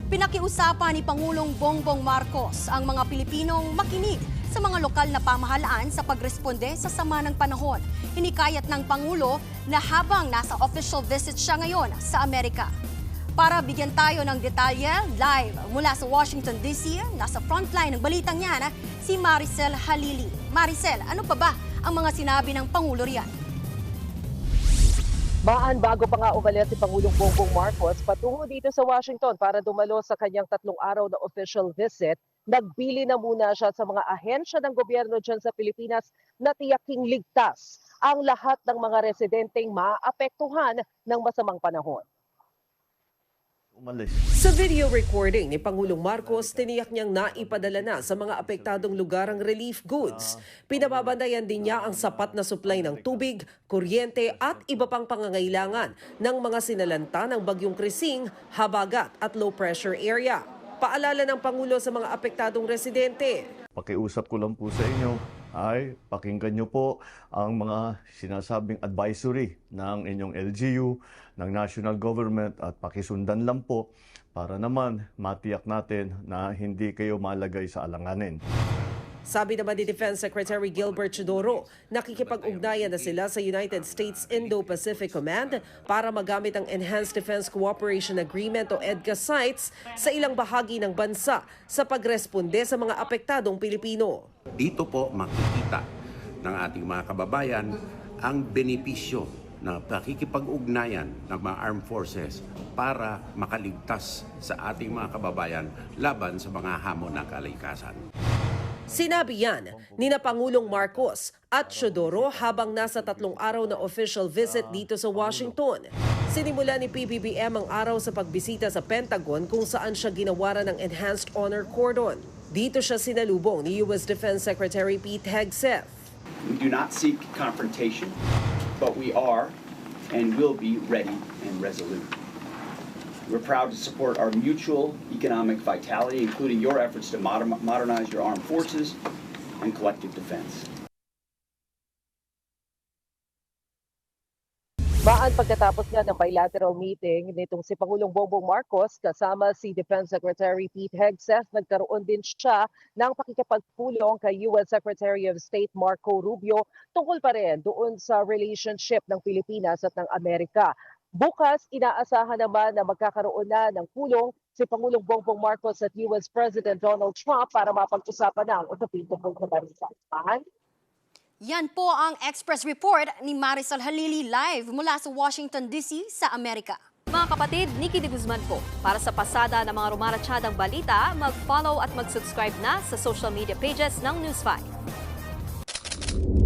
Pinakiusapan ni Pangulong Bongbong Marcos ang mga Pilipinong makinig sa mga lokal na pamahalaan sa pagresponde sa sama ng panahon. Hinikayat ng Pangulo na habang nasa official visit siya ngayon sa Amerika. Para bigyan tayo ng detalye, live mula sa Washington DC, nasa frontline ng balitang yan, si Maricel Halili. Maricel, ano pa ba ang mga sinabi ng Pangulo riyan? Bago pa nga umalis si Pangulong Bongbong Marcos patungo dito sa Washington para dumalo sa kanyang 3 araw na official visit, nagbili na muna siya sa mga ahensya ng gobyerno dyan sa Pilipinas na tiyaking ligtas ang lahat ng mga residenteng maapektuhan ng masamang panahon. Sa video recording ni Pangulong Marcos, tiniyak niyang naipadala na sa mga apektadong lugar ang relief goods. Pinababandayan din niya ang sapat na supply ng tubig, kuryente at iba pang pangangailangan ng mga sinalanta ng Bagyong Krising, Habagat at low pressure area. Paalala ng Pangulo sa mga apektadong residente. Pakiusap ko lang po sa inyo ay pakinggan niyo po ang mga sinasabing advisory ng inyong LGU, ng national government at pakisundan lang po para naman matiyak natin na hindi kayo malagay sa alanganin. Sabi naman ni Defense Secretary Gilbert Chodoro, nakikipag-ugnayan na sila sa United States Indo-Pacific Command para magamit ang Enhanced Defense Cooperation Agreement o EDCA sites sa ilang bahagi ng bansa sa pagresponde sa mga apektadong Pilipino. Dito po makikita ng ating mga kababayan ang benepisyo na pakikipag-ugnayan ng mga armed forces para makaligtas sa ating mga kababayan laban sa mga hamon ng kalikasan. Sinabi yan ni na Pangulong Marcos at Chodoro habang nasa 3 araw na official visit dito sa Washington. Sinimula ni PBBM ang araw sa pagbisita sa Pentagon kung saan siya ginawaran ng Enhanced Honor Cordon. Dito siya sinalubong ni U.S. Defense Secretary Pete Hegseth. We do not seek confrontation, but we are and will be ready and resolute. We're proud to support our mutual economic vitality, including your efforts to modernize your armed forces and collective defense. Pagkatapos nga ng bilateral meeting nitong si Pangulong Bongbong Marcos kasama si Defense Secretary Pete Hegseth, nagkaroon din siya ng pakikipagpulong kay U.S. Secretary of State Marco Rubio tungkol pa rin doon sa relationship ng Pilipinas at ng Amerika. Bukas, inaasahan naman na magkakaroon na ng pulong si Pangulong Bongbong Marcos at U.S. President Donald Trump para mapag-usapan ng usapin tungkol sa bansa. Yan po ang Express Report ni Maricel Halili live mula sa Washington DC sa Amerika. Mga kapatid, Nikki de Guzman po. Para sa pasada ng mga rumaratsyadang balita, mag-follow at mag-subscribe na sa social media pages ng News 5.